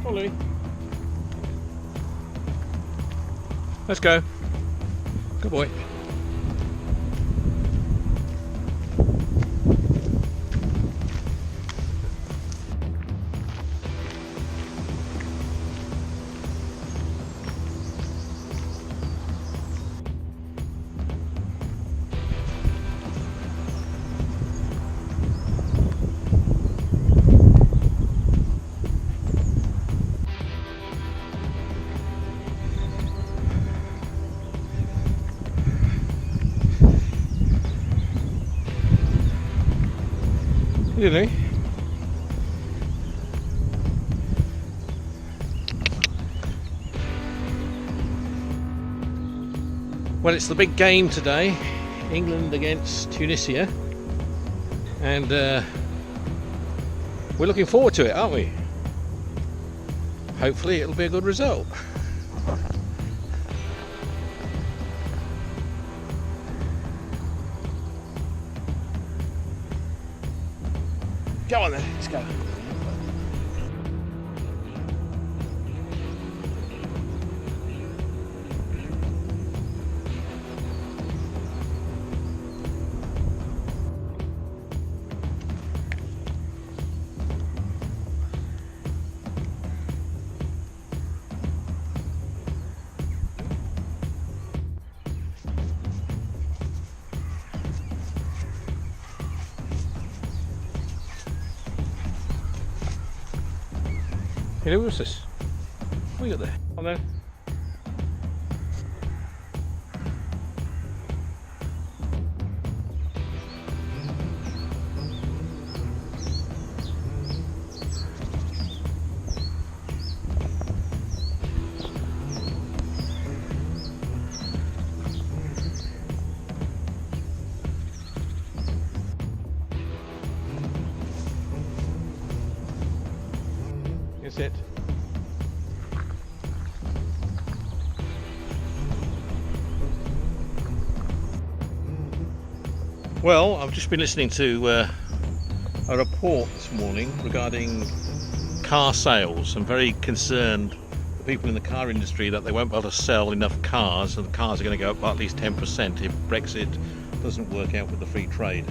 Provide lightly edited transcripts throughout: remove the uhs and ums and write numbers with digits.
Follow me. Let's go. Good boy. Really? Well, it's the big game today, England against Tunisia, and we're looking forward to it, aren't we? Hopefully it'll be a good result. Go on then, let's go. Hey, what's this? What we got there? On there. Is it? Well, I've just been listening to a report this morning regarding car sales. I'm very concerned for people in the car industry that they won't be able to sell enough cars, and the cars are going to go up by at least 10% if Brexit doesn't work out with the free trade.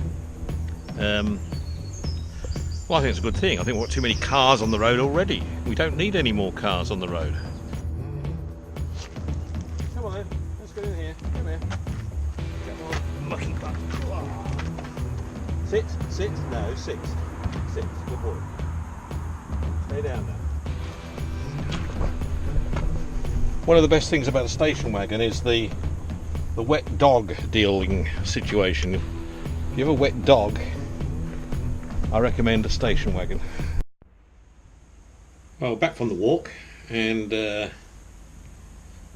Well, I think it's a good thing. I think we've got too many cars on the road already. We don't need any more cars on the road. Come on then, let's go in here. Come here. Come on, mucky butt. Sit, sit, no, sit. Sit, good boy. Stay down now. One of the best things about a station wagon is the wet dog dealing situation. If you have a wet dog, I recommend a station wagon. Well, back from the walk, and I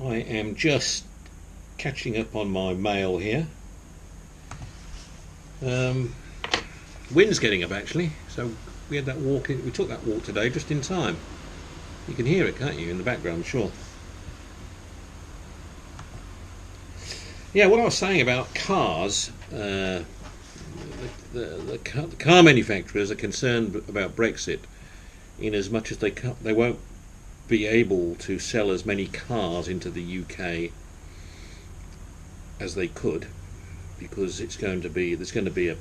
am just catching up on my mail here. Wind's getting up actually, so we had that walk. We took that walk today just in time. You can hear it, can't you, in the background? I'm sure. Yeah, what I was saying about cars. The car manufacturers are concerned about Brexit in as much as they won't be able to sell as many cars into the UK as they could, because there's going to be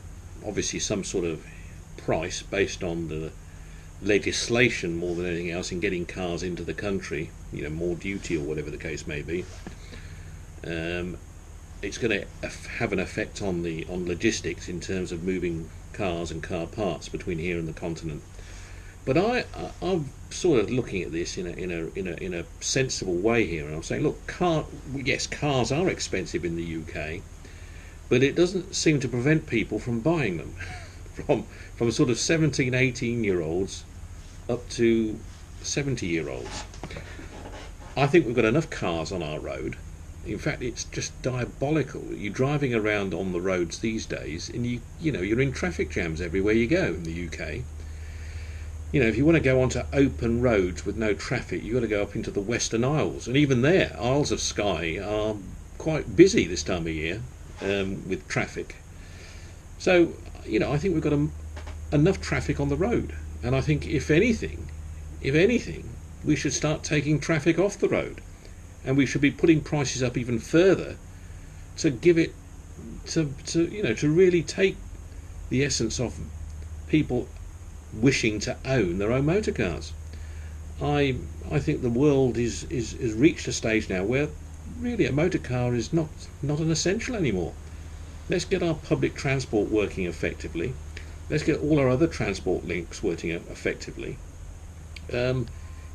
obviously some sort of price based on the legislation more than anything else in getting cars into the country, more duty or whatever the case may be. It's going to have an effect on logistics in terms of moving cars and car parts between here and the continent. But I'm sort of looking at this in a sensible way here, and I'm saying, look, yes, cars are expensive in the UK, but it doesn't seem to prevent people from buying them, from sort of 17, 18-year-olds up to 70-year-olds. I think we've got enough cars on our road. In fact, it's just diabolical. You're driving around on the roads these days, and you're in traffic jams everywhere you go in the UK. If you want to go onto open roads with no traffic, you've got to go up into the Western Isles, and even there, Isles of Skye are quite busy this time of year with traffic. So, I think we've got enough traffic on the road, and I think if anything, we should start taking traffic off the road, and we should be putting prices up even further to give it to really take the essence of people wishing to own their own motor cars. I think the world is reached a stage now where really a motor car is not an essential anymore. Let's get our public transport working effectively. Let's get all our other transport links working effectively.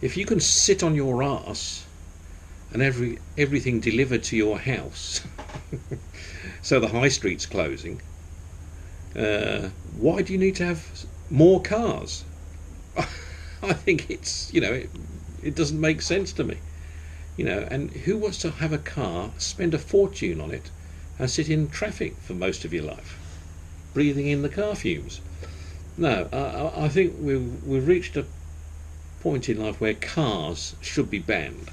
If you can sit on your arse and everything delivered to your house, so the high street's closing, why do you need to have more cars? I think it's, it doesn't make sense to me. And who wants to have a car, spend a fortune on it, and sit in traffic for most of your life, breathing in the car fumes? No, I think we've reached a point in life where cars should be banned.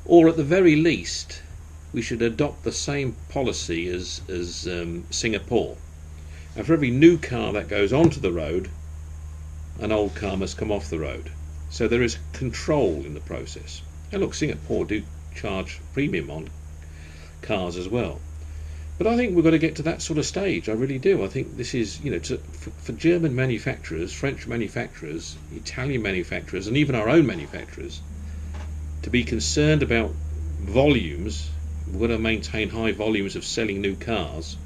Or at the very least, we should adopt the same policy as Singapore. And for every new car that goes onto the road, an old car must come off the road. So there is control in the process. And look, Singapore do charge premium on cars as well. But I think we've got to get to that sort of stage. I really do. I think this is, for German manufacturers, French manufacturers, Italian manufacturers, and even our own manufacturers, to be concerned about volumes. We've got to maintain high volumes of selling new cars.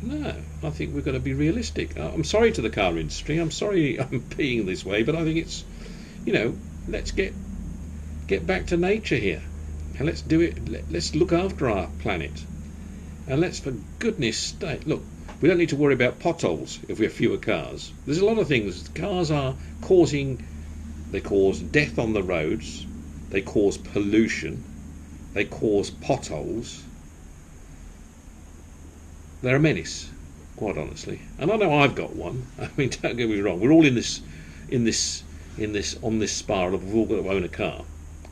No, I think we've got to be realistic. I'm sorry to the car industry. I'm sorry I'm being this way, but I think it's, let's get back to nature here, and let's do it. Let's look after our planet, and let's, for goodness sake, look. We don't need to worry about potholes if we have fewer cars. There's a lot of things. Cars are causing. They cause death on the roads. They cause pollution. They cause potholes. They're a menace, quite honestly. And I know I've got one. I mean, don't get me wrong. We're all on this spiral of we've all got to own a car.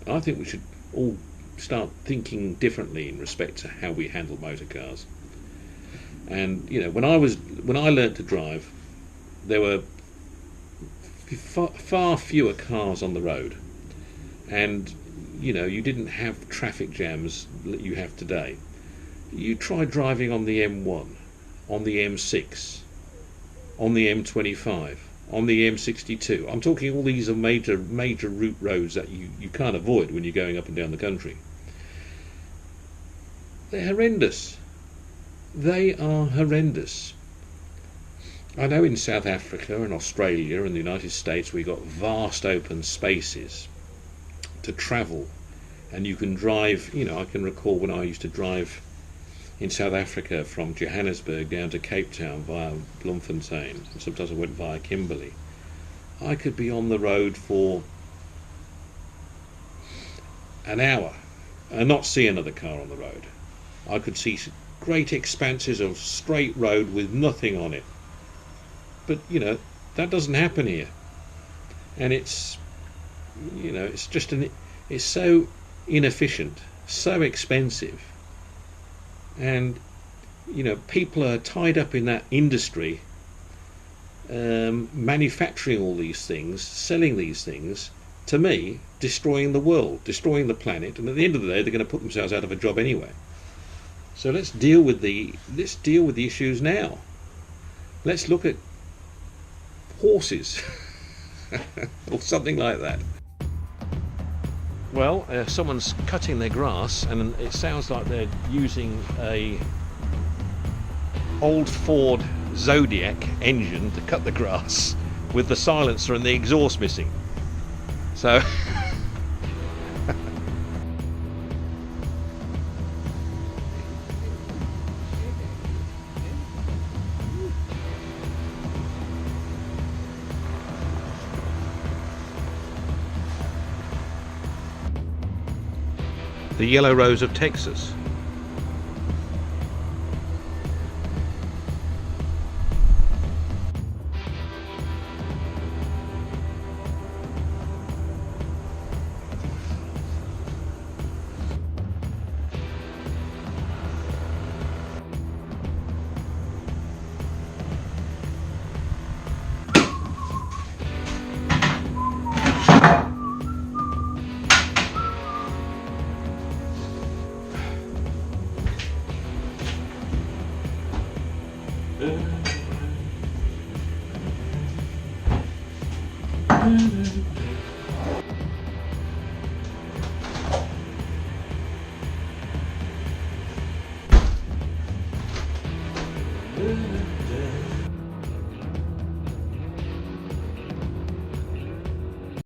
I think we should all start thinking differently in respect to how we handle motor cars. And when I learnt to drive, there were far fewer cars on the road, and you didn't have traffic jams that you have today. You try driving on the M1, on the M6, on the M25, on the M62. I'm talking all these are major route roads that you can't avoid when you're going up and down the country. They're horrendous. They are horrendous. I know in South Africa and Australia and the United States we've got vast open spaces to travel, and you can drive. I can recall when I used to drive in South Africa from Johannesburg down to Cape Town via Bloemfontein, and sometimes I went via Kimberley. I could be on the road for an hour and not see another car on the road. I could see great expanses of straight road with nothing on it. But that doesn't happen here, and it's it's so inefficient, so expensive, and people are tied up in that industry, manufacturing all these things, selling these things, to me, destroying the world, destroying the planet, and at the end of the day they're going to put themselves out of a job anyway. So let's deal with the issues now. Let's look at horses or something like that. Well, someone's cutting their grass, and it sounds like they're using a old Ford Zodiac engine to cut the grass with the silencer and the exhaust missing. So the yellow rose of Texas.